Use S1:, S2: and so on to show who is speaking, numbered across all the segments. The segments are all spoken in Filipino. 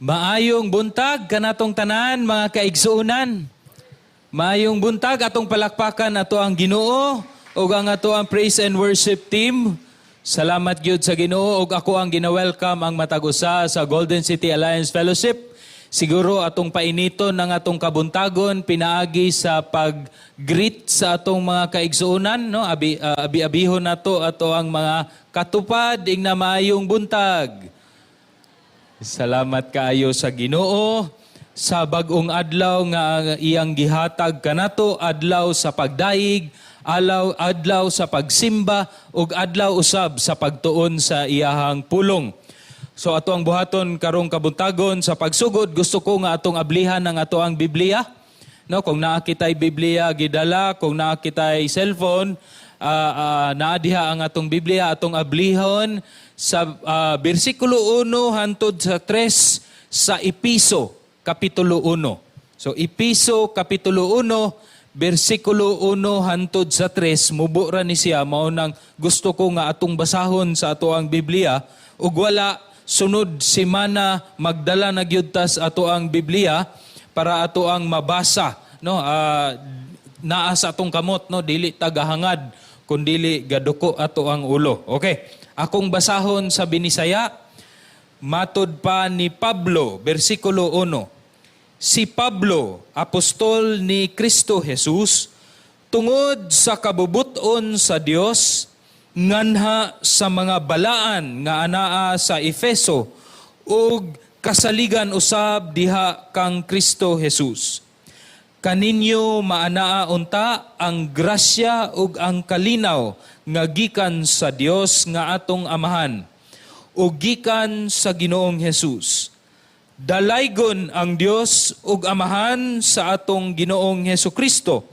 S1: Maayong buntag kanatong tanan mga kaigsuunan. Maayong buntag atong palakpakan ato ang Ginoo ug ang ato ang praise and worship team. Salamat gyud sa Ginoo ug ako ang gina-welcome ang matag-usa sa Golden City Alliance Fellowship. Siguro atong painiton ng atong kabuntagon pinaagi sa pag-greet sa atong mga kaigsuunan, no? Abi-abihon nato ato ang mga katupad ing na maayong buntag. Salamat kaayo sa Ginoo sa bag-ong adlaw nga iyang gihatag kanato, adlaw sa pagdaig, adlaw sa pagsimba ug adlaw usab sa pagtuon sa iyahang pulong. So ato ang buhaton karong kabuntagon sa pagsugod, gusto ko nga atong ablihan ang ato ang Biblia. No, kung naa kitay Biblia gidala, kung naa kitay cellphone, naa diha ang atong Biblia, atong ablihon sa bersikulo 1 hantod sa 3 sa Episo, Kapitulo 1. So Episo, Kapitulo 1, bersikulo 1 hantod sa 3, mubo ra ni siya, maunang gusto ko nga atong basahon sa ato ang Biblia, ug wala, sunod semana magdala na gyud tas ato ang Biblia para ato ang mabasa, no? Naa sa atong kamot, no? Dili tagahangad, kundili gaduko ato ang ulo. Okay. Akong basahon sa Binisaya, matod pa ni Pablo, versikulo 1. Si Pablo, apostol ni Kristo Jesus, tungod sa kabubuton sa Dios, nganha sa mga balaan nga anaa sa Efeso, ug kasaligan usab diha kang Kristo Jesus. Kaninyo maanaa unta ang grasya ug ang kalinaw nga gikan sa Dios nga atong Amahan ug gikan sa Ginoong Hesus. Dalaygon ang Dios ug Amahan sa atong Ginoong Hesukristo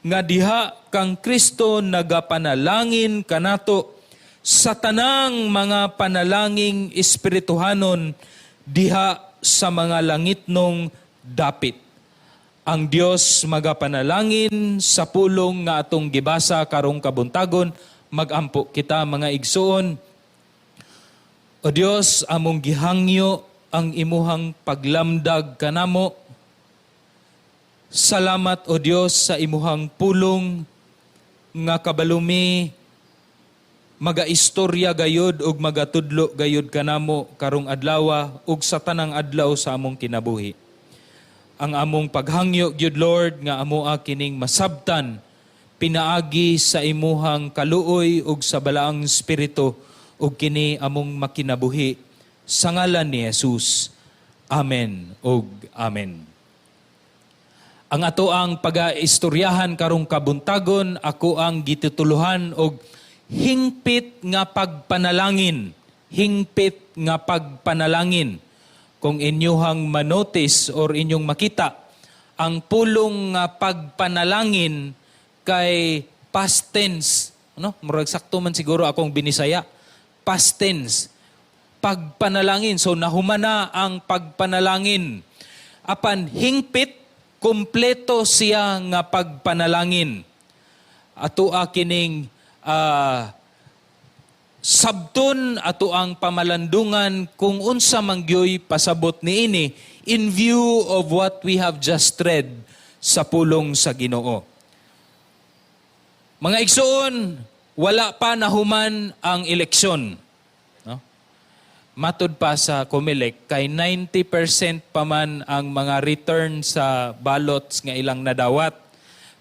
S1: nga diha kang Kristo nagapanalangin kanato sa tanang mga panalangin espirituhanon diha sa mga langitnong dapit. Ang Dios magapanalangin sa pulong nga atong gibasa karong kabuntagon, magampo kita mga igsoon. O Dios, among gihangyo ang imuhang paglamdag kanamo. Salamat o Dios sa imuhang pulong nga kabalumi magaistorya gayud ug magatudlo gayud kanamo karong adlaw ug sa tanang adlaw sa among kinabuhi. Ang among paghangyo, gyud Lord, nga amoa kining masabtan, pinaagi sa imuhang kaluoy ug sa balaang espiritu, ug kini among makinabuhi. Sa ngalan ni Jesus. Amen ug amen. Ang ato ang pag-istoryahan karong kabuntagon, ako ang gitutuluhan og hingpit nga pagpanalangin. Hingpit nga pagpanalangin. Kung inyuhang manotice or inyong makita, ang pulong pagpanalangin kay past tense. Ano? Murag sakto man siguro akong Binisaya. Past tense. Pagpanalangin. So nahumana ang pagpanalangin. Apan hingpit, kompleto siya nga pagpanalangin. Ato kining sabton ato ang pamalandungan kung unsa mangyoy pasabot niini in view of what we have just read sa pulong sa Ginoo. Mga igsoon, wala pa nahuman ang eleksyon. No? Matud pa sa COMELEC, kay 90% pa man ang mga return sa ballots nga ilang nadawat.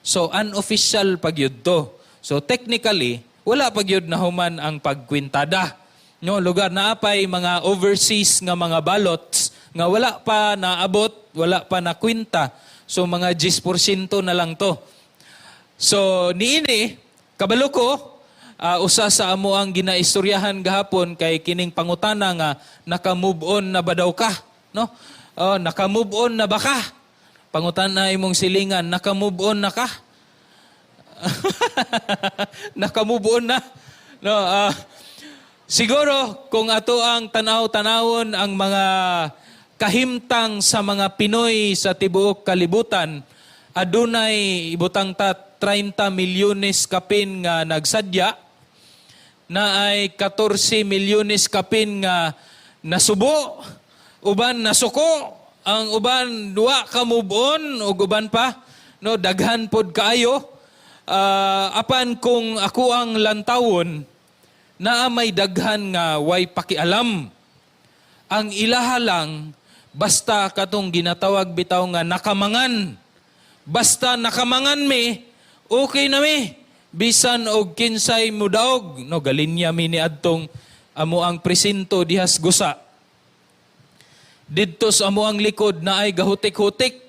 S1: So unofficial pag yun to. So technically, wala pa gyud nahuman ang pagkwintada. No, lugar na apay mga overseas nga mga ballots nga wala pa naabot, wala pa na kwinta. So mga 10% na lang to. So niini kabalo ko usa sa amo ang ginaistoryahan gahapon kay kining pangutana nga naka-move on na ba daw ka, no? Oh, naka-move on na ba ka? Pangutana imong silingan, naka-move on na ka? Naka-move on na. No, siguro kung ato ang tanaw-tanawon ang mga kahimtang sa mga Pinoy sa tibuok kalibutan, adunay ibutang ta 30 milyones kapin nga nagsadya, na ay 14 milyones kapin nga nasubo, uban nasuko, ang uban duwa ka move on, ug uban pa, no, daghan pod kaayo. Apan kung ako ang lantawon, naa may daghan nga way pakialam. Ang ilaha lang, basta katong ginatawag bitaw nga nakamangan. Basta nakamangan mi, okay na mi. Bisan og kinsay mudaog, no, galinya mi ni adtong amo ang presinto dihas gusa. Didto sa amo ang likod na ay gahutik-hutik.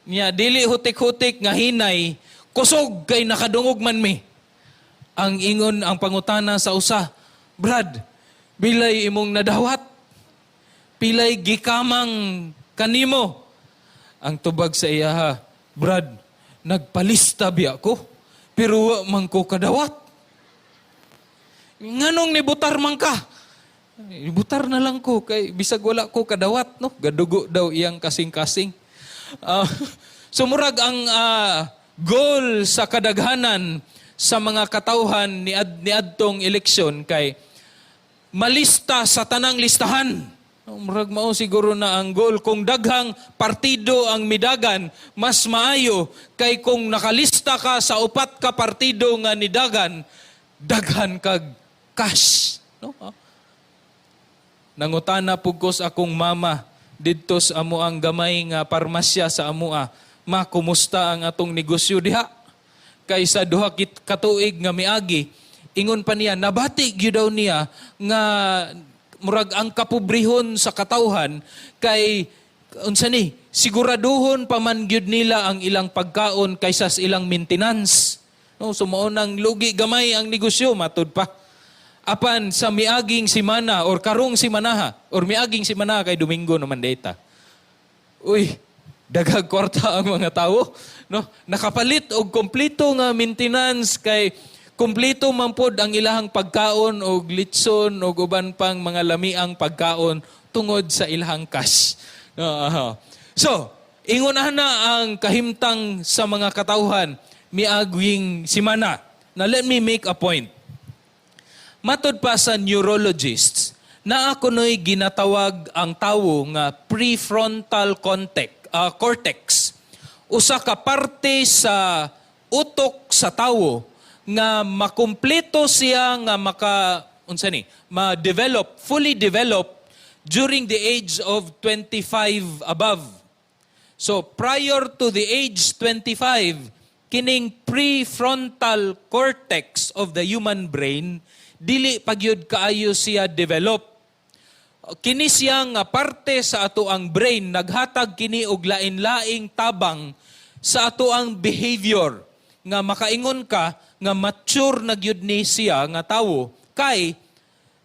S1: Nya dili hutik-hutik nga hinay, kusog kay nakadungog man mi. Ang ingon ang pangutana sa usa, Brad, bilay imong nadawat? Pilay gikamang kanimo? Ang tubag sa iya, ha, Brad, nagpalista biya ko. Pero wa man ko kadawat. Nganong nibutar man ka? Ibutar na lang ko kay bisag wala ko kadawat, no? Gadugo daw iyang kasing-kasing. Sumurag ang goal sa kadaghanan sa mga katawhan ni adtong eleksyon kay malista sa tanang listahan. Murag mao siguro na ang goal. Kung daghang partido ang midagan, mas maayo. Kay kung nakalista ka sa 4 ka partido nga nidagan, daghan kag cash. No? Nangutana pugkos akong mama didto sa amo ang gamay nga parmasya sa amoa. Ma, kumusta ang atong negosyo diha? Kay sa duha katuig nga miagi, ingon pa niya, nabati gyud daw niya nga murag ang kapobrehon sa katawhan kay unsa ni siguraduhon pa man gyud nila ang ilang pagkaon kaysa sa ilang maintenance, no, sumao nang lugi gamay ang negosyo matud pa. Apan sa miaging simana or karong simanaha or miaging simana kay Domingo naman data, uy, daghag kwarta ang mga tawo, no, nakapalit og kompleto nga maintenance kay kumpleto man pod ang ilahang pagkaon o litson o uban pang mga lamiang pagkaon tungod sa ilahang cash. So, ingunahan na ang kahimtang sa mga katawhan miagwing simana. Now, let me make a point. Matod pa sa neurologists, na ako no'y ginatawag ang tawo nga prefrontal cortex. Usa ka parte sa utok sa tawo nga makumpleto siya nga ma-develop, fully develop during the age of 25 above. So prior to the age 25, kining prefrontal cortex of the human brain, dili pagyud kaayo siya develop. Kini siya nga parte sa ato ang brain, naghatag kini og lain-laing tabang sa ato ang behavior. Nga makaingon ka, nga mature na gyud ni siya nga tawo kay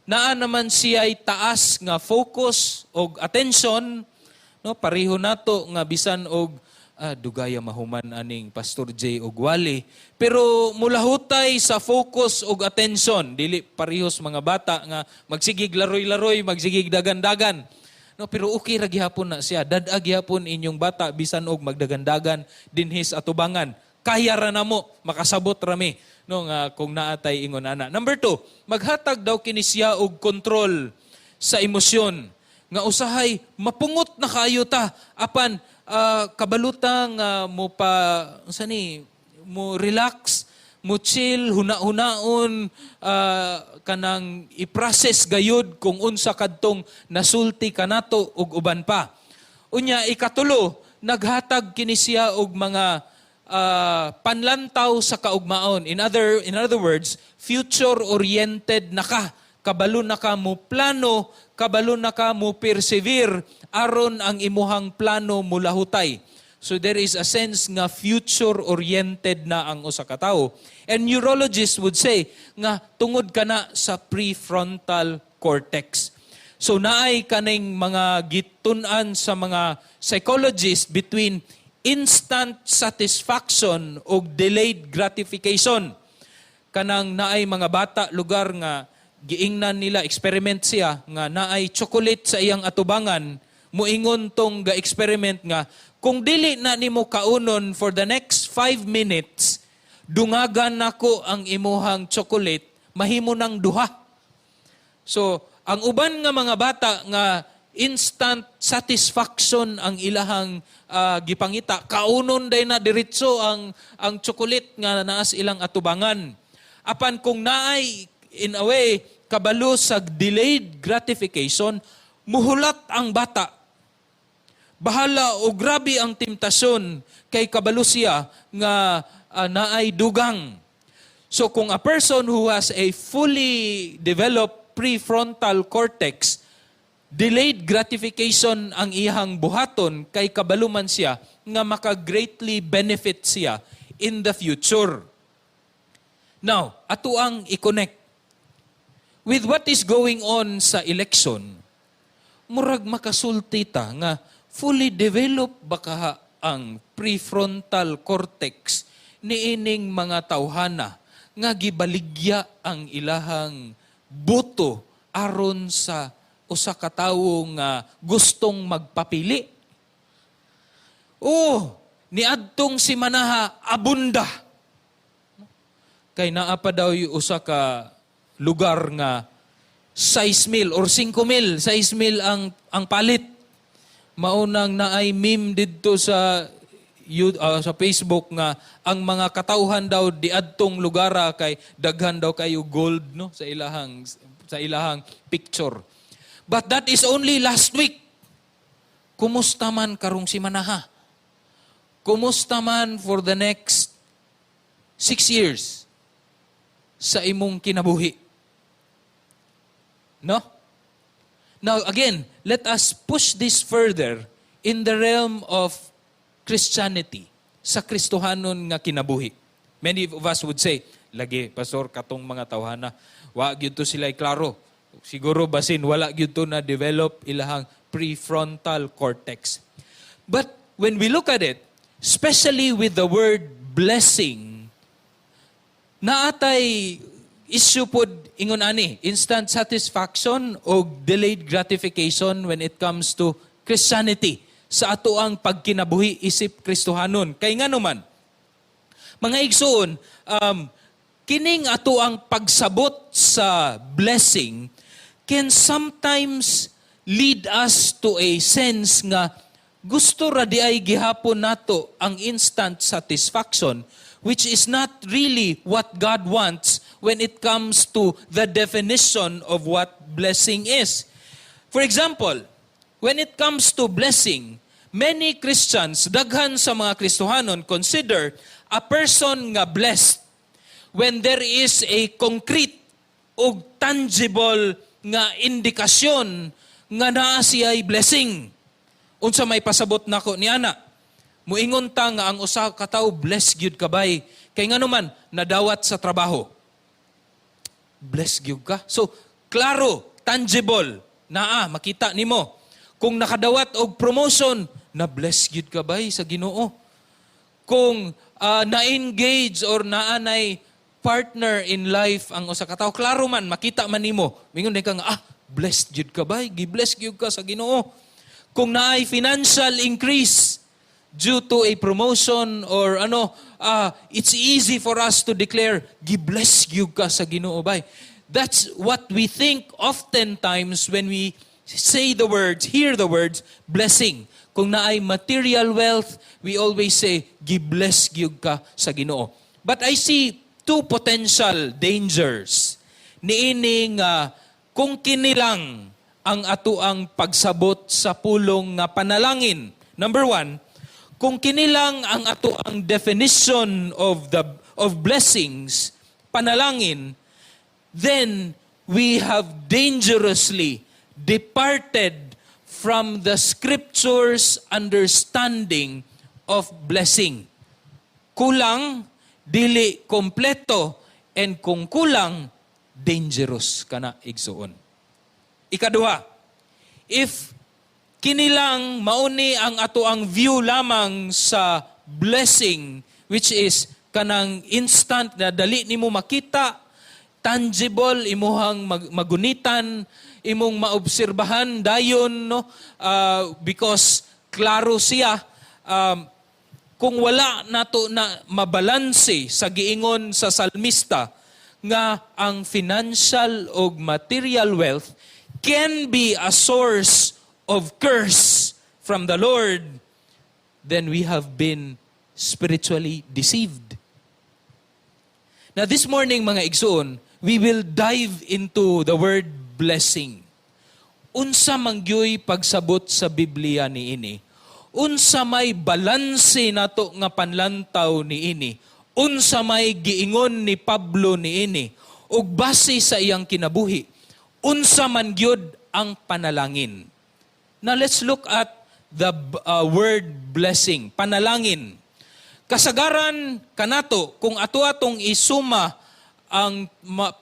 S1: naa naman siya ay taas nga focus og attention, no, pareho nato nga bisan og dugaya mahuman aning Pastor J og Wally, pero mulahutay sa focus og attention, dili parehos mga bata nga magsigig laroy-laroy, magsigig dagan-dagan, no, pero okay ra gihapon na siya, dadag gihapon inyong bata bisan og magdagan-dagan dinhis atubangan. Kaya ra namo, makasabot rami, no, nga kung naatay ingon ana. Number 2, maghatag daw kini siya og control sa emosyon. Nga usahay, mapungot na kayo ta. Apan, kabalutang mo relax, mo chill, huna-hunaon, kanang i-process gayud kung unsa kadtong nasulti kanato og uban pa. Unya, ikatulo, naghatag kini siya og mga panlantaw sa kaugmaon. In other words, future-oriented na ka. Kabalo na ka mo plano, kabalo na ka mo persevere, aron ang imuhang plano mulahutay. So there is a sense nga future-oriented na ang usa ka tawo. And neurologists would say nga tungod ka na sa prefrontal cortex. So naay kaning mga gitun-an sa mga psychologists between instant satisfaction o delayed gratification. Kanang naay mga bata lugar nga giingnan nila, experiment siya, nga naay chocolate sa iyang atubangan, muingon tong ga-experiment nga, kung dili na nimo kaunon for the next 5 minutes, dungagan nako ang imuhang chocolate, mahimo ng duha. So, ang uban nga mga bata nga instant satisfaction ang ilahang gipangita. Kaunon day na diretso ang chocolate nga naas ilang atubangan. Apan kung naay in a way kabalo sa delayed gratification, muhulat ang bata. Bahala o grabe ang temptasyon kay kabalo siya nga naay dugang. So kung a person who has a fully developed prefrontal cortex, delayed gratification ang iyang buhaton kay kabaluman siya nga maka-greatly benefit siya in the future. Now, ato ang i-connect with what is going on sa election. Murag makasulti ta nga fully developed baka ang prefrontal cortex niining mga tawhana nga gibaligya ang ilahang boto aron sa usa ka tawo nga gustong magpapili. Niadtong si Manaha abunda. Kay naa pa daw yung usa ka lugar nga 6,000 or 5,000, 6,000 ang palit. Maunang naay meme didto sa Facebook nga ang mga katawhan daw diadtong lugara kay daghan daw kayo gold no sa ilahang picture. But that is only last week. Kumusta man karong si Manaha? Kumusta man for the next 6 years sa imong kinabuhi? No? Now again, let us push this further in the realm of Christianity, sa Kristohanon nga kinabuhi. Many of us would say, lagi, Pastor, katong mga tawhana, wa gyud to sila klaro. Siguro basin, wala gyud to na develop ilahang prefrontal cortex. But when we look at it, especially with the word blessing, naatay issue pod ingon ani, instant satisfaction o delayed gratification when it comes to Christianity sa ato ang pagkinabuhi isip Kristohanon. Kay nga naman, mga igsoon, kining ato ang pagsabot sa blessing can sometimes lead us to a sense nga gusto ra di ay gihapon nato ang instant satisfaction, which is not really what God wants when it comes to the definition of what blessing is. For example, when it comes to blessing, many Christians, daghan sa mga Kristohanon, consider a person nga blessed when there is a concrete o tangible nga indikasyon nga naa siya'y blessing. Unsa may pasabot nako niana. Muingon ta nga ang usa ka tawo blessed gyud kabay kay nganuman nadawat sa trabaho. Blessed gyud ka. So klaro, tangible, naa makita nimo. Kung nakadawat og promotion, na blessed gyud kabay sa Ginoo. Kung na-engage or naanay partner in life ang usa ka tawo, klaro man makita man nimo. Mingon ka nga blessed gyud kabay, gi-bless gyud ka sa Ginoo. Kung naay financial increase due to a promotion or it's easy for us to declare, gi-bless gyud ka sa Ginoo bay. That's what we think oftentimes when we say the words, hear the words, blessing. Kung naay material wealth, we always say, gi-bless gyud ka sa Ginoo. But I see two potential dangers niining kung kinilang ang atuang pagsabot sa pulong nga panalangin. Number one, kung kinilang ang atuang definition of blessings, panalangin, then we have dangerously departed from the Scripture's understanding of blessing. Kulang, dili kompleto, and kung kulang, dangerous kana igsuon. Ikaduha, if kinilang mauni ang ato ang view lamang sa blessing, which is kanang instant na dali nimo makita, tangible, imuhang magunitan, imong maobserbahan dayon, no? Because klaro siya, kung wala nato na mabalanse sa giingon sa salmista nga ang financial o material wealth can be a source of curse from the Lord, then we have been spiritually deceived. Now this morning mga igsoon, we will dive into the word blessing. Unsa mangyoy pagsabot sa Biblia ni ini? Unsa may balanse nato nga panlantaw ni ini? Unsa may giingon ni Pablo ni ini? Ug base sa iyang kinabuhi, unsa man gyud ang panalangin. Now let's look at the word blessing, panalangin. Kasagaran kanato kung ato atong isuma ang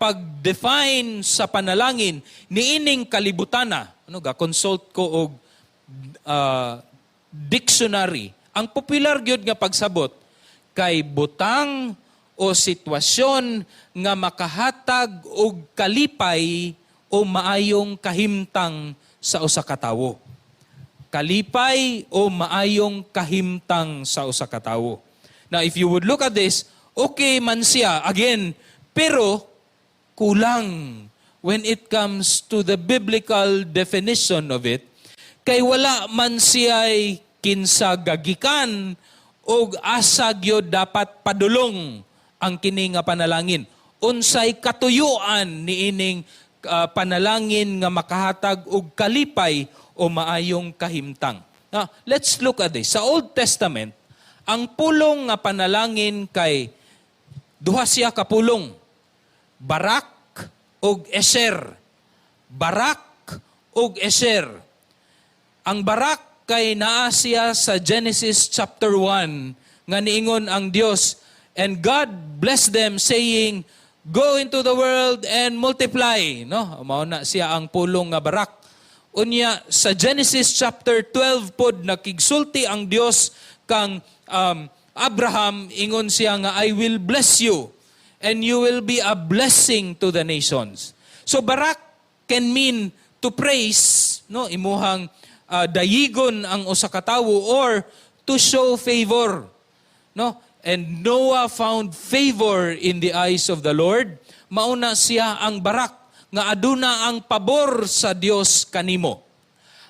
S1: pag-define sa panalangin niining kalibutana, consult ko og dictionary. Ang popular gyud nga pagsabot kay butang o sitwasyon nga makahatag og kalipay o maayong kahimtang sa usa ka tawo. Kalipay o maayong kahimtang sa usa ka tawo. Now, if you would look at this, okay man siya, again, pero kulang when it comes to the biblical definition of it, kay wala man siya'y kinsa gagikan o asa gyud dapat padulong ang kini nga panalangin. Unsay katuyuan niining panalangin nga makahatag og kalipay o maayong kahimtang. Now, let's look at this. Sa Old Testament, ang pulong nga panalangin kay duha siya ka pulong. Barak og Esher. Barak og Esher. Ang barak kay naa siya sa Genesis chapter 1 nga niingon ang Dios, and God blessed them saying, go into the world and multiply. No? Mao na siya ang pulong nga barak. Unya sa Genesis chapter 12 pod nakigsulti ang Dios kang Abraham, ingon siya nga, I will bless you and you will be a blessing to the nations. So barak can mean to praise, no, imuhang dayigon ang usa ka tawo, or to show favor, no? And Noah found favor in the eyes of the Lord. Mauna siya ang barak nga aduna ang pabor sa Dios kanimo.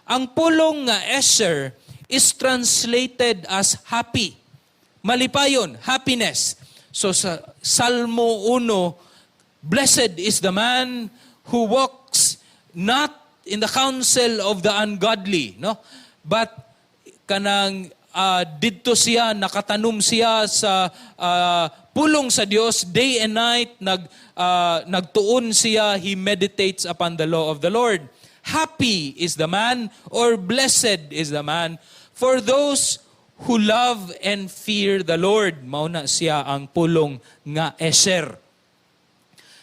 S1: Ang pulong nga Esher is translated as happy. Malipayon, happiness. So sa Salmo 1, blessed is the man who walks not in the counsel of the ungodly, no? But kanang didto siya, nakatanom siya sa pulong sa Dios, day and night, nagtuon siya, he meditates upon the law of the Lord. Happy is the man, or blessed is the man, for those who love and fear the Lord. Mauna siya ang pulong nga Esher.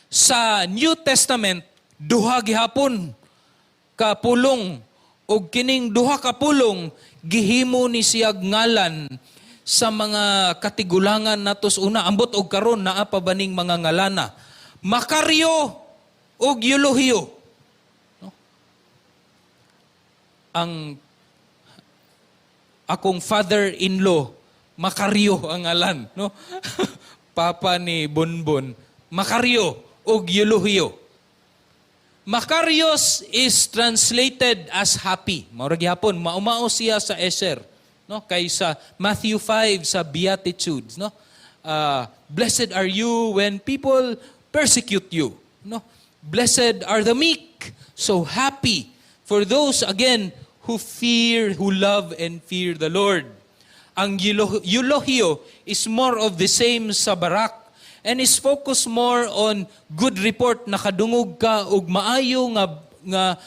S1: Sa New Testament, duha gihapon ka pulong, o kining duha ka pulong, gihimo ni siyag ngalan sa mga katigulangan natos una. Ambot og karon naa pa baning mga ngalana. Makaryo og Eulohio. No? Ang akong father-in-law, Makaryo ang ngalan, no? Papa ni Bonbon, Makaryo og Eulohio. Makarios is translated as happy. Maura gihapon, maumao siya sa Esher, no? Kaysa Matthew 5 sa Beatitudes, no? Blessed are you when people persecute you, no? Blessed are the meek, so happy for those again who love and fear the Lord. Ang Eulohio is more of the same sa barak, and is focused more on good report, nakadungog ka og maayo nga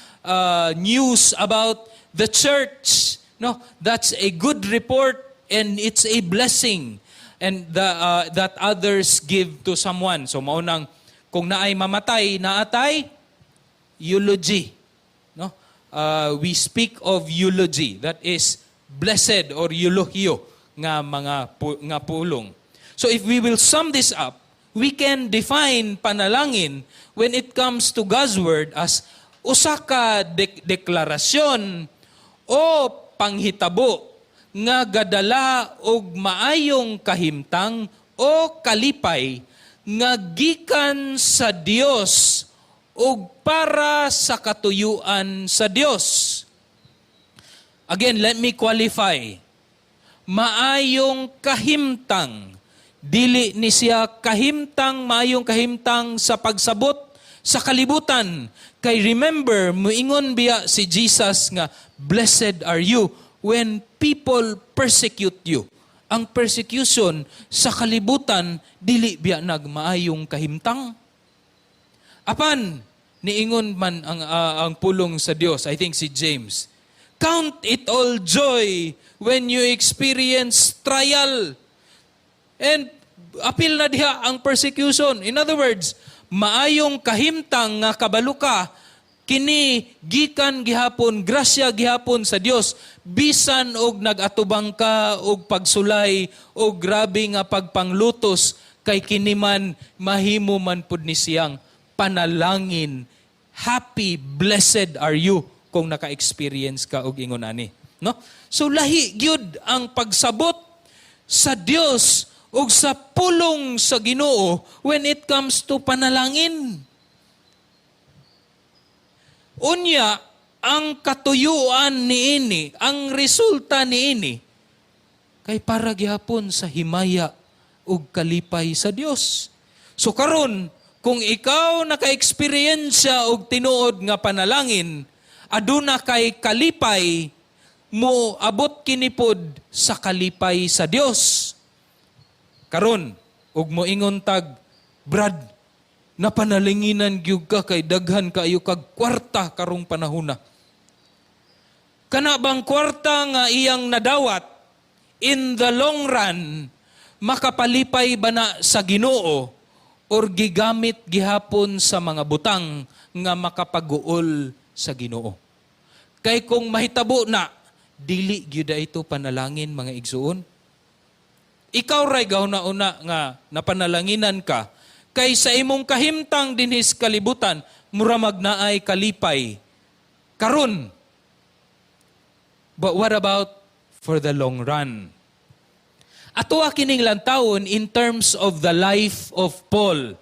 S1: news about the church. No, that's a good report and it's a blessing, and that others give to someone. So maunang kung naay mamatay, naatay eulogy. No, we speak of eulogy, that is blessed or eulogio nga mga nga pulong. So if we will sum this up, we can define panalangin when it comes to God's Word as usa ka deklarasyon o panghitabo nga gadala og maayong kahimtang o kalipay nga gikan sa Dios ug para sa katuyuan sa Dios. Again, let me qualify. Maayong kahimtang. Dili ni siya kahimtang, maayong kahimtang sa pagsabot sa kalibutan. Kay remember, muingon biya si Jesus nga, blessed are you when people persecute you. Ang persecution sa kalibutan, dili biya nagmaayong kahimtang. Apan, niingon man ang pulong sa Dios, I think si James, count it all joy when you experience trial. And apil na diha ang persecution. In other words, maayong kahimtang nga kabalo ka, kini gikan gihapon, grasya gihapon sa Dios, bisan og nagatubang ka og pagsulay og grabe nga pagpanglutos, kay kini man mahimo man pud ni siyang panalangin. Happy, blessed are you kung naka-experience ka og ingon ani, no? So lahi gyud ang pagsabot sa Dios ug sa pulong sa Ginoo when it comes to panalangin. Unya, ang katuyuan niini, ang resulta niini, kay para gihapon sa himaya ug kalipay sa Dios. So karon, kung ikaw naka-experiensya og tinuod nga panalangin, aduna kay kalipay, mo abot kinipod sa kalipay sa Dios. Karon, ug mo ingon tag, Brad, napanalinginan gyud ka kay daghan kaayo kag kwarta karong panahona. Kana bang kwarta nga iyang nadawat, in the long run, makapalipay ba na sa Ginoo or gigamit gihapon sa mga butang nga makapaguol sa Ginoo? Kay kung mahitabo na, dili gyud ito panalangin mga igsuon. Ikaw ray gahuna-una nga napanalanginan ka, kay sa imong kahimtang dinhis kalibutan, mura magnaay kalipay. Karon. But what about for the long run? Ato kining lantawon in terms of the life of Paul.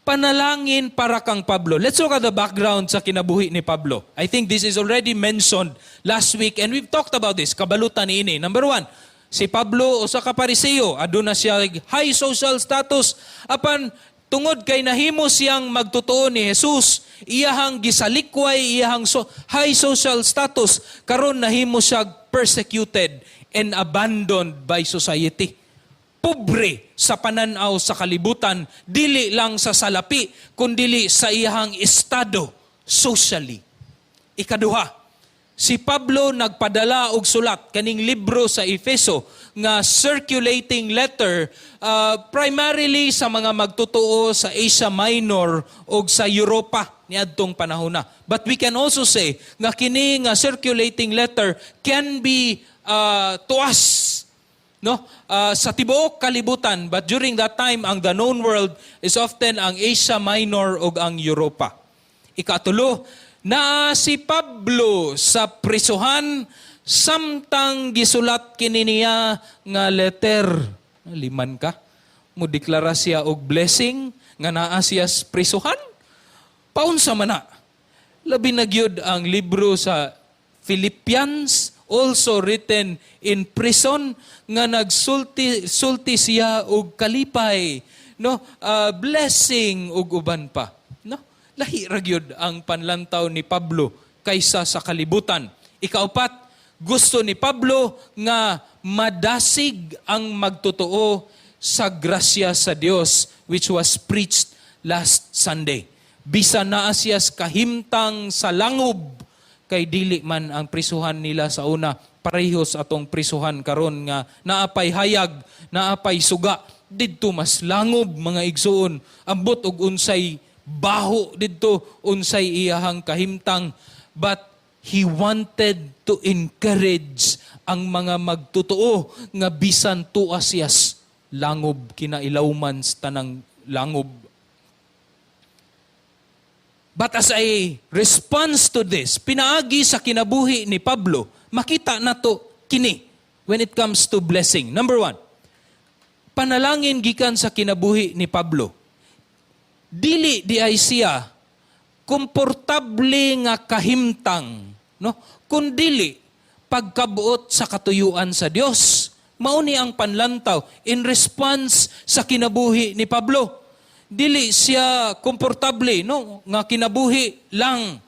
S1: Panalangin para kang Pablo. Let's look at the background sa kinabuhi ni Pablo. I think this is already mentioned last week and we've talked about this. Kabalutan niini. Number 1, si Pablo o sa kapariseo, aduna siya high social status. Apan tungod kay nahimo siyang magtotoo ni Jesus, iyahang gisalikway, iyahang high social status, karon nahimo siya persecuted and abandoned by society. Pobre sa pananaw sa kalibutan, dili lang sa salapi, kundili sa iyahang estado socially. Ikaduha, si Pablo nagpadala og sulat kaning libro sa Efeso nga circulating letter primarily sa mga magtotoo sa Asia Minor o sa Europa niadtong panahona. But we can also say nga kini nga circulating letter can be to us, no? Sa tibuok kalibutan, but during that time ang the known world is often ang Asia Minor o ang Europa. Ikatulo, na si Pablo sa prisuhan samtang gisulat kini niya nga letter. Liman ka, mo deklara siya og blessing nga naa siya sa prisuhan. Paunsa man na. Labi na gyud ang libro sa Philippians, also written in prison, nga nagsulti siya og kalipay, no? Blessing ug uban pa, no? Lahi ra gyud ang panlantaw ni Pablo kaysa sa kalibutan. Ikaapat, gusto ni Pablo nga madasig ang magtotoo sa grasya sa Dios which was preached last Sunday. Bisan naa siya kahimtang sa langob, kay dili man ang prisuhan nila sa una parehos atong prisuhan karon nga naapay hayag, naapay suga, didto mas langob mga igsuon, ambot og unsay baho didto, unsay iyahang kahimtang. But he wanted to encourage ang mga magtotoo nga bisan tuwa siyas langob, kinailawman sa tanang langob. But as a response to this, pinaagi sa kinabuhi ni Pablo, makita na to kini when it comes to blessing. Number 1, panalangin gikan sa kinabuhi ni Pablo. Dili di ay siya komportable nga kahimtang, no? Kundili pagkabuot sa katuyuan sa Dios. Mauni ang panlantaw in response sa kinabuhi ni Pablo. Dili siya komportable, no? Nga kinabuhi lang.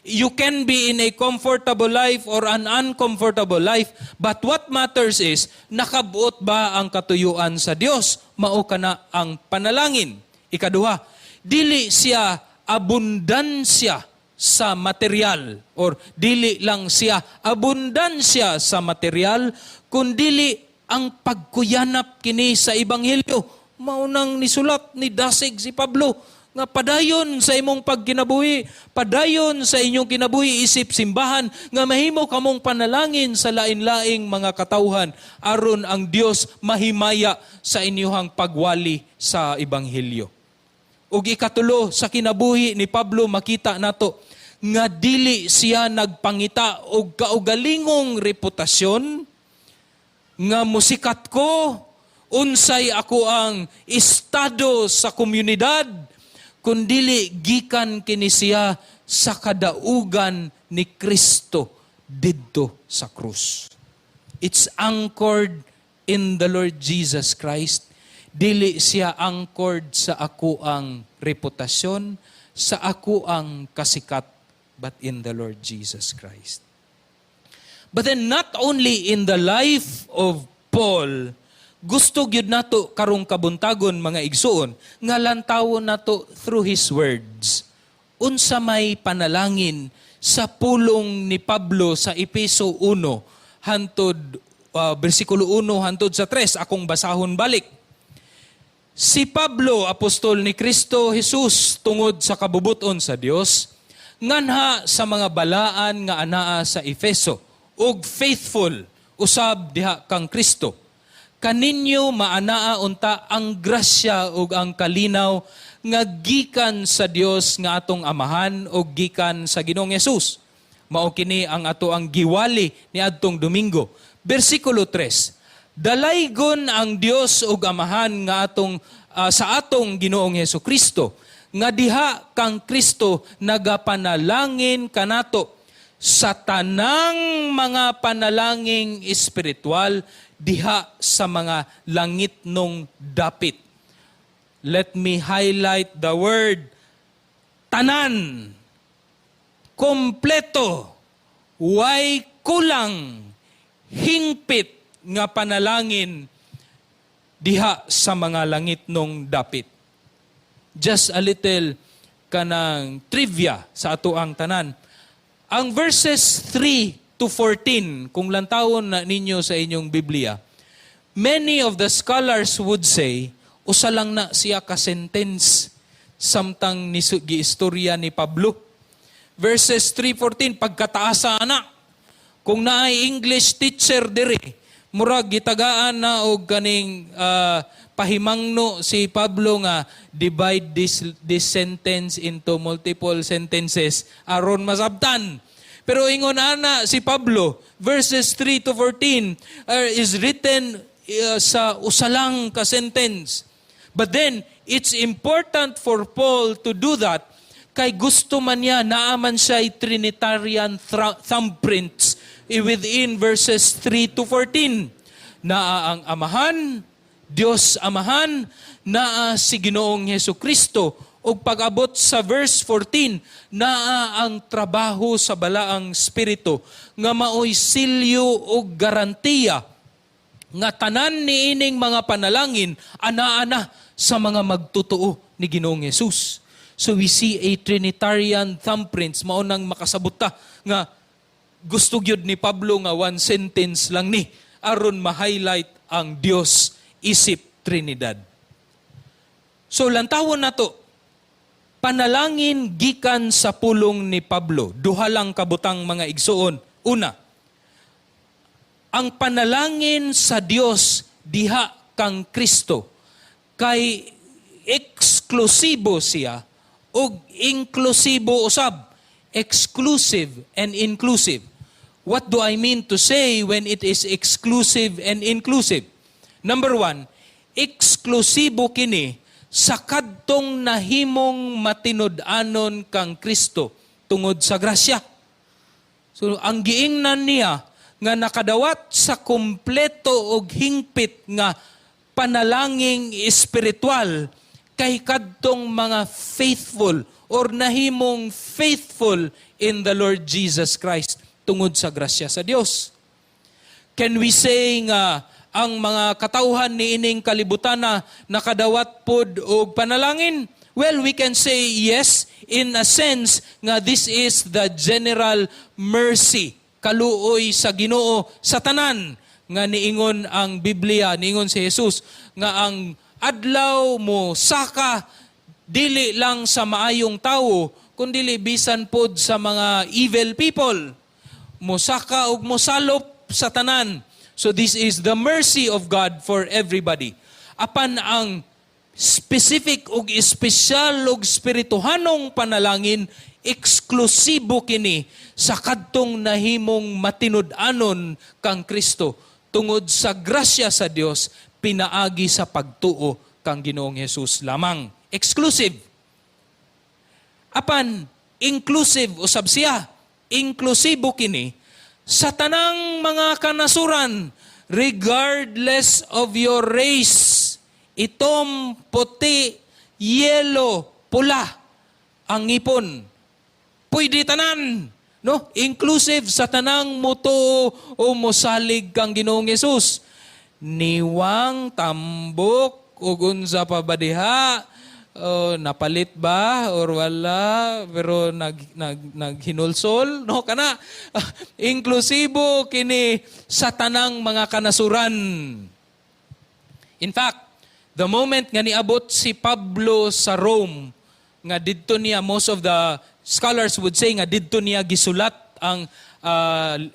S1: You can be in a comfortable life or an uncomfortable life, but what matters is, nakabuot ba ang katuyuan sa Dios? Mao kana ang panalangin. Ikaduha, dili siya abundansya sa material, or dili lang siya abundansya sa material, kundili ang pagkuyanap kini sa Ebanghelyo. Maunang nisulat ni Dasig si Pablo, nga padayon sa imong pagkinabuhi, padayon sa inyong kinabuhi isip simbahan, nga mahimo kamong panalangin sa lain-laing mga katawhan, aron ang Dios mahimaya sa inyong pagwali sa Ebanghelyo. Ug ikatulo, sa kinabuhi ni Pablo makita nato nga dili siya nagpangita og kaugalingong reputasyon, nga musikat ko, unsay ako ang estado sa komunidad, kundili gikan kini siya sa kadaugan ni Kristo didto sa krus. It's anchored in the Lord Jesus Christ. Dili siya anchored sa ako ang reputasyon, sa ako ang kasikat, but in the Lord Jesus Christ. But then not only in the life of Paul, gusto gyud nato karong kabuntagon mga igsuon, nga lantawon nato through his words. Unsa may panalangin sa pulong ni Pablo sa Efeso 1 hantod bersikulo 1 hantod sa 3, akong basahon balik. Si Pablo, apostol ni Kristo Jesus, tungod sa kabubuton sa Dios, nganha sa mga balaan nga anaa sa Efeso, ug faithful usab diha kang Kristo. Kaninyo maanaa unta ang grasya ug ang kalinaw nga gikan sa Dios nga atong Amahan ug gikan sa Ginoong Hesus. Mao kini ang ato ang giwali ni adtong Domingo. Bersikulo 3. Dalaygon ang Dios ug Amahan nga atong sa atong Ginoong Hesukristo, nga diha kang Kristo nagapanalangin kanato sa tanang mga panalangin espiritual diha sa mga langit nung dapit. Let me highlight the word tanan. Kompleto. Way kulang. Hingpit nga panalangin diha sa mga langit nung dapit. Just a little kanang trivia sa ato ang tanan. Ang verses 3 to 14, kung lantawon na ninyo sa inyong Biblia, many of the scholars would say, usa lang na siya ka-sentence samtang giistorya ni Pablo. Verses 3:14, pagkataasa na. Kung naay English teacher diri, murag gitagaan na og kaning pahimangno si Pablo nga divide this sentence into multiple sentences aron masabtan. Pero ingon ana si Pablo, verses 3 to 14 is written sa usalang ka sentence. But then it's important for Paul to do that kay gusto man niya naaman siya Trinitarian thumbprints within verses 3 to 14. Naa ang Amahan, Diyos Amahan, naa si Ginoong Hesukristo, o pag-abot sa verse 14, naa ang trabaho sa balaang Espiritu, nga maoy silyo o garantiya, nga tanan niining mga panalangin, ana-ana sa mga magtutuo ni Ginoong Hesus. So we see a Trinitarian thumbprints, maunang makasabuta, nga gusto gyud ni Pablo nga one sentence lang ni, aron ma-highlight ang Dios isip Trinidad. So lantawon na to, panalangin gikan sa pulong ni Pablo. Duha lang kabutang mga igsuon. Una, ang panalangin sa Dios diha kang Kristo kay eksklusibo siya ug inklusibo usab. Exclusive and inclusive. What do I mean to say when it is exclusive and inclusive? Number one, eksklusibo kini sa kadtong nahimong matinud-anon kang Kristo tungod sa grasya. So ang giingnan niya nga nakadawat sa kumpleto og hingpit nga panalangin espiritual kay kadtong mga faithful or nahimong faithful in the Lord Jesus Christ tungod sa grasya sa Dios. Can we say nga ang mga katawhan ni ining kalibutan na nakadawat pod og panalangin? Well, we can say yes, in a sense nga this is the general mercy, kaluoy sa Ginoo sa tanan nga niingon ang Biblia, niingon si Jesus nga ang adlaw mo saka dili lang sa maayong tawo kundi bisan pod sa mga evil people. Mosaka og mosalop sa tanan. So this is the mercy of God for everybody. Apan ang specific ug espesyal ug spirituhanong panalangin, eksklusibo kini sa kadtong nahimong matinud-anon kang Kristo tungod sa grasya sa Dios pinaagi sa pagtuo kang Ginoong Hesus lamang. Exclusive. Apan inclusive usab siya. Inklusibo kini sa tanang mga kanasuran regardless of your race. Itom, puti, yelo, pula ang ngipon. Pwede tanan, no? Inclusive sa tanang muto o mosalig kang Ginoong Hesus. Niwang, tambok, ugon sa pabadiha, napalit ba or wala, pero naghinulsol, no? Kana, inklusibo kini sa tanang mga kanasuran. In fact, the moment nga niabot si Pablo sa Rome, nga didto niya, most of the scholars would say nga didto niya gisulat ang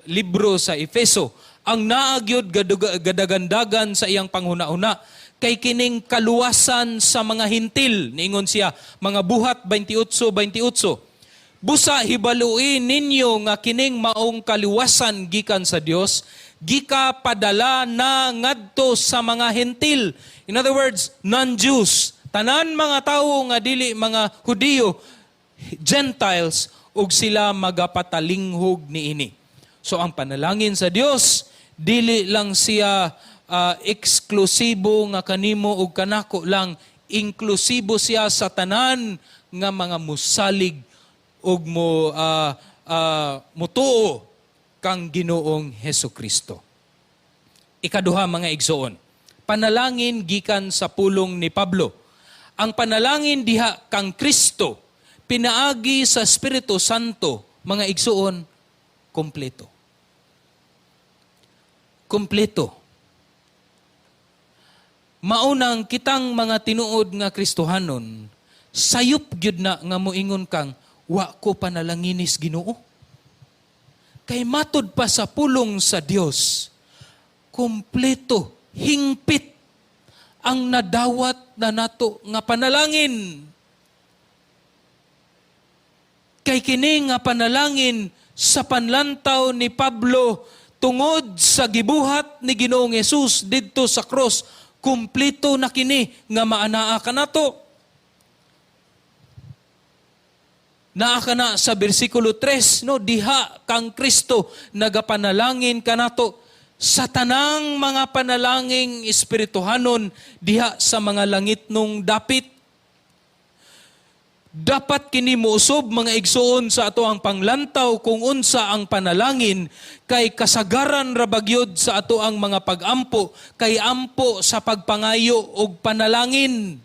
S1: libro sa Efeso. Ang naagyod gadagandagan sa iyang panghuna-una kay kining kaluwasan sa mga hintil. Niingon siya, mga buhat 28:28. Busa hibaluin ninyo nga kining maong kaluwasan gikan sa Dios, gika padala na ngadto sa mga hintil. In other words, non-Jews, tanan mga tao nga dili mga Hudiyo, Gentiles, ug sila magapatalinghog niini. So ang panalangin sa Dios, dili lang siya eksklusibo nga kanimo ug kanako lang, inklusibo siya sa tanan nga mga musalig ug mutuo kang Ginoong Hesukristo. Ikaduha mga igsoon, panalangin gikan sa pulong ni Pablo. Ang panalangin diha kang Kristo, pinaagi sa Espiritu Santo, mga igsoon, kompleto. Kompleto. Maunang kitang mga tinuod nga Kristohanon, sayop gyud na nga moingon kang, wa ko panalanginis Ginoo. Kay matod pa sa pulong sa Dios, kompleto, hingpit ang nadawat na nato nga panalangin. Kay kini nga panalangin sa panlantaw ni Pablo tungod sa gibuhat ni Ginoong Hesus didto sa cross, kumpleto na kini nga maanaa ka nato. Naa ka na sa bersikulo 3, no, diha kang Kristo nagapanalangin ka nato sa tanang mga panalangin espirituhanon diha sa mga langit nung dapit. Dapat kini muusob mga igsoon sa ato ang panglantaw kung unsa ang panalangin kay kasagaran ra bagyod sa ato ang mga pagampo kay ampo sa pagpangayo og panalangin.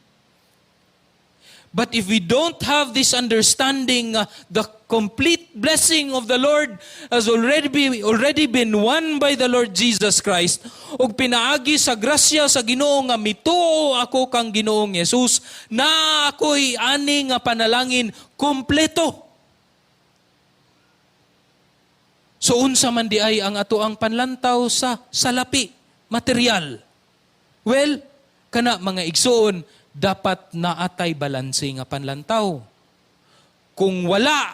S1: But if we don't have this understanding, the complete blessing of the Lord has already been won by the Lord Jesus Christ, ug pinaagi sa grasya sa Ginoo nga mituo ako kang Ginoong Hesus, na ako'y ani nga panalangin kompleto. So unsa man di ay ang ato ang panlantaw sa salapi, material. Well, kana mga igsoon, dapat naatay balanse nga panlantaw. Kung wala,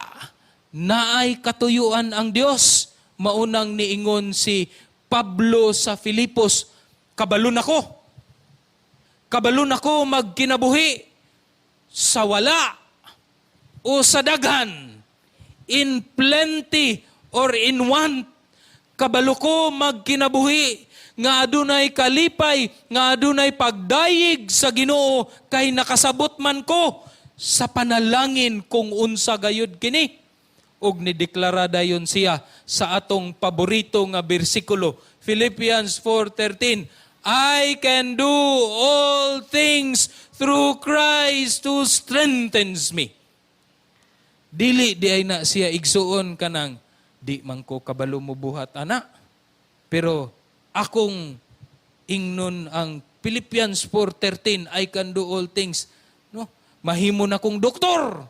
S1: naay katuyuan ang Dios. Maunang niingon si Pablo sa Filipos, kabalon ako. Kabalon ako magkinabuhi sa wala o sa daghan, in plenty or in want, Kabalo ko magkinabuhi nga adunay kalipay, nga adunay pagdayig sa Ginoo kay nakasabot man ko sa panalangin kung unsa gayud kini. Og nideklara dayon siya sa atong paborito nga bersikulo, Philippians 4:13, I can do all things through Christ who strengthens me. Dili di ay na siya igsuon kanang di man ko kabalo mo buhat ana. Pero akong ingnon ang Philippians 4:13, I can do all things. No? Mahimo na kong doktor.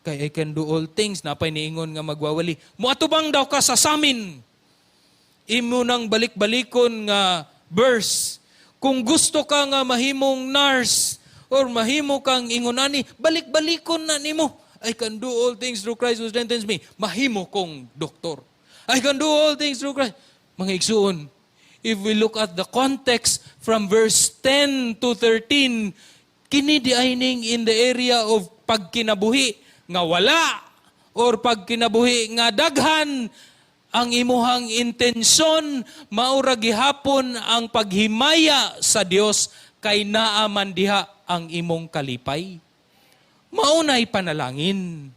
S1: Kay I can do all things. Napay niingon nga magwawali. Muatubang daw ka sa samin. Imo nang balik-balikon nga verse. Kung gusto ka nga mahimong nurse or mahimo kang ingonani, balik-balikon na nimo. I can do all things through Christ who strengthens me. Mahimo kong doktor. I can do all things through Christ. Mga igsuon, if we look at the context from verse 10 to 13, kini di aining in the area of pagkinabuhi nga wala or pagkinabuhi nga daghan, ang imuhang intensyon maura gihapon ang paghimaya sa Dios kay naa man diha ang imong kalipay. Maunay panalangin.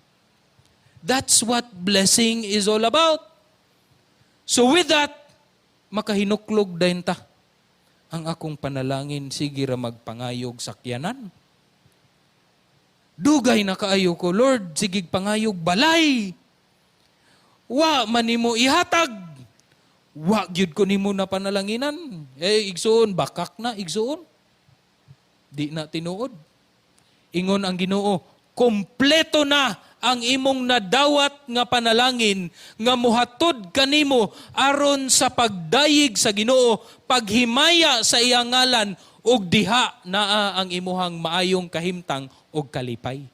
S1: That's what blessing is all about. So with that, makahinuklog dayon ta. Ang akong panalangin, sige ra magpangayog sakyanan. Dugay na kaayo ko, Lord, sige pangayog balay. Wa man nimo ihatag. Wa gyud ko nimo na panalanginan. Igsuon, bakak na, igsuon. Di na tinuod. Ingon ang Ginoo, kompleto na ang imong nadawat nga panalangin nga muhatod kanimo aron sa pagdayig sa Ginoo, paghimaya sa iyang ngalan ug diha naa ang imuhang maayong kahimtang ug kalipay.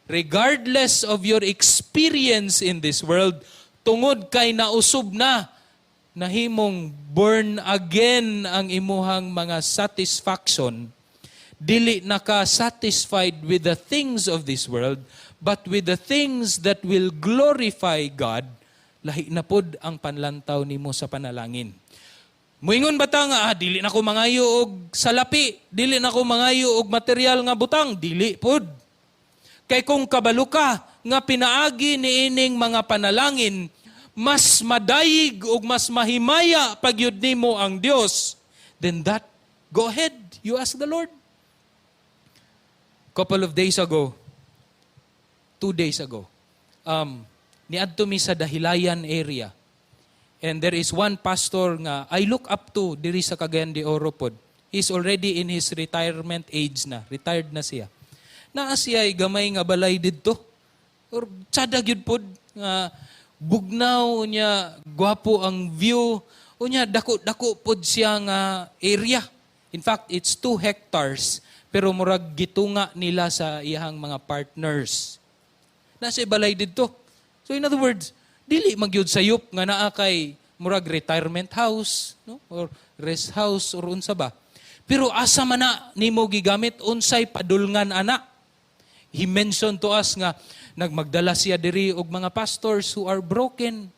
S1: Regardless of your experience in this world, tungod kay nausob na nahimong born again ang imuhang mga satisfaction, dili naka-satisfied with the things of this world, but with the things that will glorify God, lahi na pod ang panlantaw nimo sa panalangin. Muingon ba ta nga, dili na ko mangayo og salapi, dili na ko mangayo og material nga butang, dili pod. Kay kung kabalo ka nga pinaagi ni ining mga panalangin, mas madayig ug mas mahimaya pagyud nimo ang Dios, then that, go ahead, you ask the Lord. Couple of days ago, 2 days ago, niadto mi sa Dahilayan area. And there is one pastor nga I look up to diri sa Cagayan de Oro pod. He's already in his retirement age na. Retired na siya. Naa siya ay gamay nga balay didto. Or tsada gyud pod nga bugnaw niya, gwapo ang view. Unya dako-dako pod siya nga area. In fact, it's 2 hectares. Pero murag gitunga nila sa iyang mga partners. Nasa balay didto. So in other words, dili magyud sayop nga naa kay murag retirement house, no? Or rest house or unsa ba. Pero asa man na nimo gigamit unsay padulngan ana. He mentioned to us nga nagmagdala siya diri og mga pastors who are broken,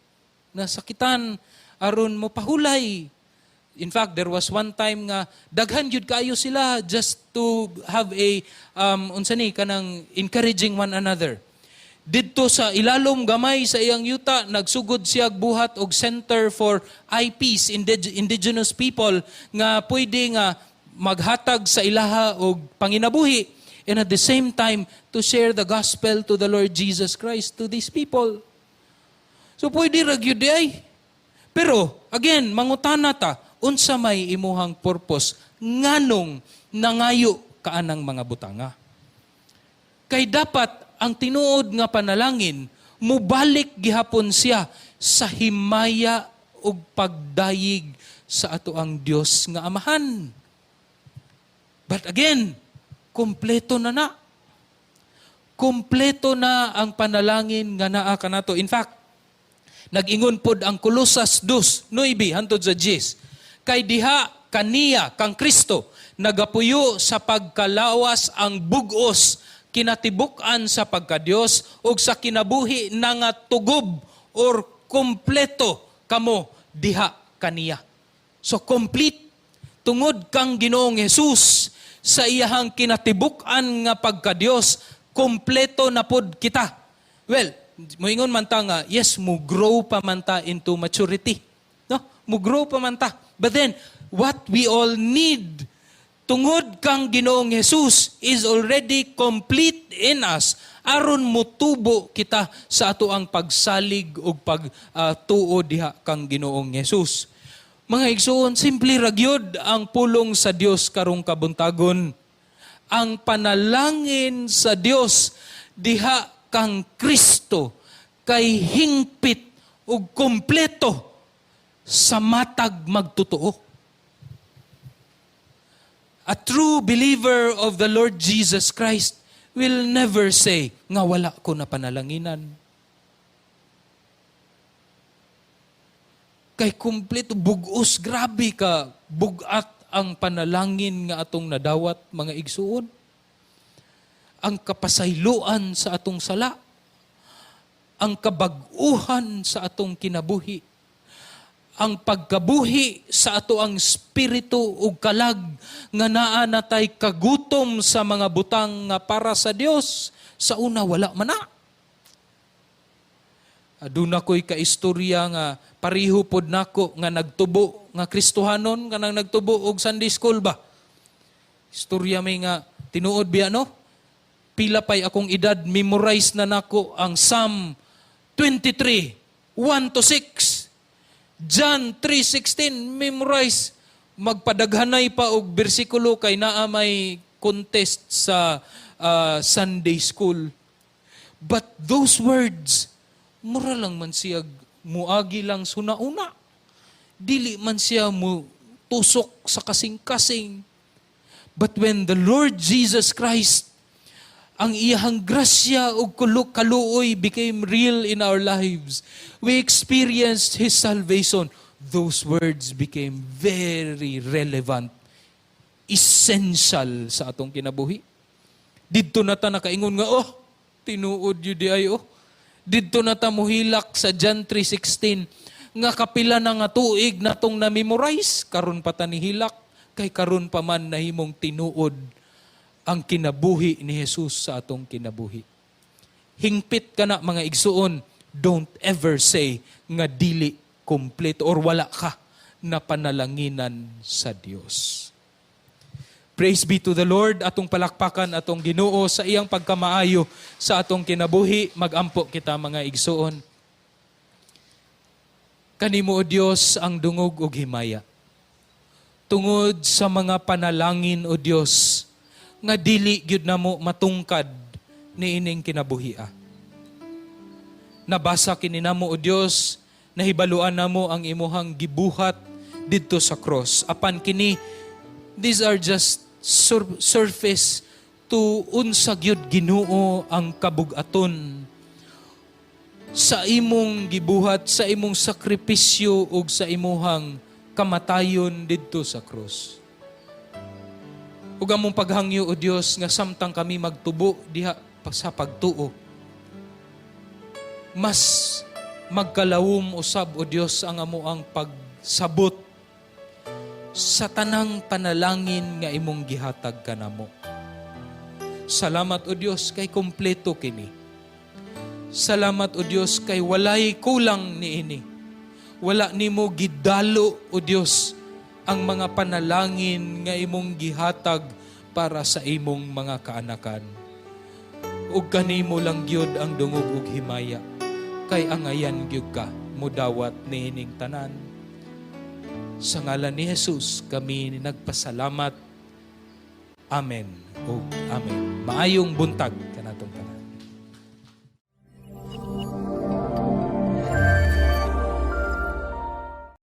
S1: nasakitan aron mo pahulay. In fact, there was one time nga daghan jud kaayo sila just to have a unsa ni kanang encouraging one another. Didto sa ilalom gamay sa iyang yuta, nagsugod siya buhat og Center for IPs, indigenous people, nga pwede nga maghatag sa ilaha og panginabuhi, and at the same time, to share the gospel to the Lord Jesus Christ to these people. So pwede ragyud ay. Pero, again, mangutana ta, unsa may imuhang purpose, nganong nangayo kaanang mga butanga. Kay dapat, ang tinuod nga panalangin, mubalik gihapon siya sa himaya ug pagdayig sa ato ang Dios nga Amahan. But again, kompleto na na. Kompleto na ang panalangin nga naa kanato. In fact, nag-ingon pod ang Colosas 2:9 hantod sa 10. Kay diha kaniya kang Kristo nagapuyo sa pagkalawas ang bug-os kinatibuk-an sa pagka-Dios o sa kinabuhi na nga tugob or kompleto kamo diha kaniya. So complete tungod kang Ginoong Hesus sa iyahang kinatibuk-an nga pagka-Dios, kompleto na pod kita. Well, moingon man ta nga, yes, mo grow pa man ta into maturity. No? Mo grow pa man ta. But then, what we all need, tungod kang Ginoong Hesus is already complete in us, aron mutubo kita sa ato ang pagsalig o pagtuo diha kang Ginoong Hesus. Mga igsoon, simple ragyod ang pulong sa Dios karong kabuntagon. Ang panalangin sa Dios diha kang Kristo kay hingpit ug kompleto sa matag magtotoo. A true believer of the Lord Jesus Christ will never say nga wala ko na panalanginan. Kay kumpleto, bugos, grabe ka, bugat ang panalangin nga atong nadawat, mga igsuon. Ang kapasayloan sa atong sala, ang kabag-uhan sa atong kinabuhi, ang pagkabuhi sa ato ang spirito ug kalag nga naa natay kagutom sa mga butang nga para sa Dios, sa una wala man na. Aduna ko'y kaistorya nga pariho pod nako nga nagtubo nga Kristohanon nga nang nagtubo og Sunday school ba. Istorya may nga tinuod biya no? Pila pay akong edad memorize na nako ang Psalm 23, 1-6. John 3:16 memorize. Magpadaghanay pa og bersikulo kay naa may contest sa Sunday school. But those words, mura lang man siya muagi lang sunauna. Dili man siya mu tusok sa kasing-kasing. But when the Lord Jesus Christ, ang iyahang grasya o kaluoy became real in our lives, we experienced His salvation. Those words became very relevant, essential sa atong kinabuhi. Didto na ta nakaingon nga, tinuod yun di ay, Didto na ta muhilak sa John 3:16 nga kapila na nga tuig na tong na-memorize, karon pa ta nihilak, kay karon pa man nahimong tinuod ang kinabuhi ni Jesus sa atong kinabuhi. Hingpit ka na mga igsuon, don't ever say nga dili kompleto or wala ka na panalanginan sa Dios. Praise be to the Lord, atong palakpakan atong Ginoo sa iyang pagkamaayo sa atong kinabuhi. Magampo kita mga igsuon. Kanimo o Dios ang dungog ug himaya. Tungod sa mga panalangin o Dios nga dili gyud namo matungkad niining kinabuhia. Nabasa kini namo o Dios, nahibaluan namo ang imuhang gibuhat didto sa cross. Apan kini, these are just surface to unsa gyud Ginoo ang kabug-aton sa imong gibuhat, sa imong sakripisyo ug sa imuhang kamatayon didto sa cross. Ug among paghangyo o Dios nga samtang kami magtubo diha sa pagtuo, mas magkalawom usab o Dios ang amoang pagsabot sa tanang panalangin nga imong gihatag kanamo. Salamat o Dios kay kompleto kini. Salamat o Dios kay walay kulang niini. Wala nimo gidalo o Dios ang mga panalangin nga imong gihatag para sa imong mga kaanakan. Ug kanimo lang gyud ang dungog ug himaya. Kay angayan gyud ka mudawat niining tanan. Sa ngalan ni Jesus, kami nagpasalamat. Amen o Amen. Maayong buntag kanatong tanan.